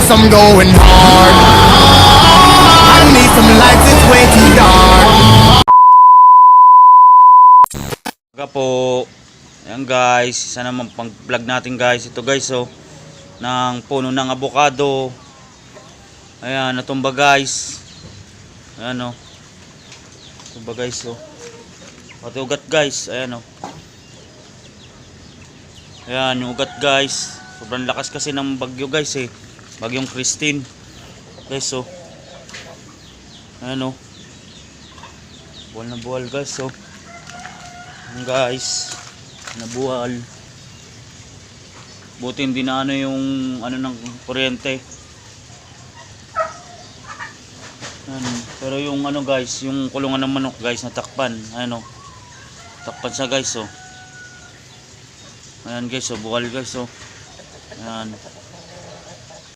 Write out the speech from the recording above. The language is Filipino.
cause I'm going hard. I need some lights, it's way too dark. Saka po, ayan guys, isa naman pang vlog natin guys. Ito guys oh, ng puno ng avocado. Ayan, natumba guys. Ayan oh, tumba guys oh. Pati ugat guys, ayan oh. Ayan yung ugat guys. Sobrang lakas kasi ng bagyo guys eh. Bagyong Christine guys oh. Ayan oh, buwal na buwal guys oh. Ayan guys, nabuhal. Buti hindi na ano yung ano ng kuryente. Pero yung ano guys, yung kulungan ng manok guys natakpan. Ano, takpan siya guys oh. Ayan guys oh, buhal guys oh. Ayan.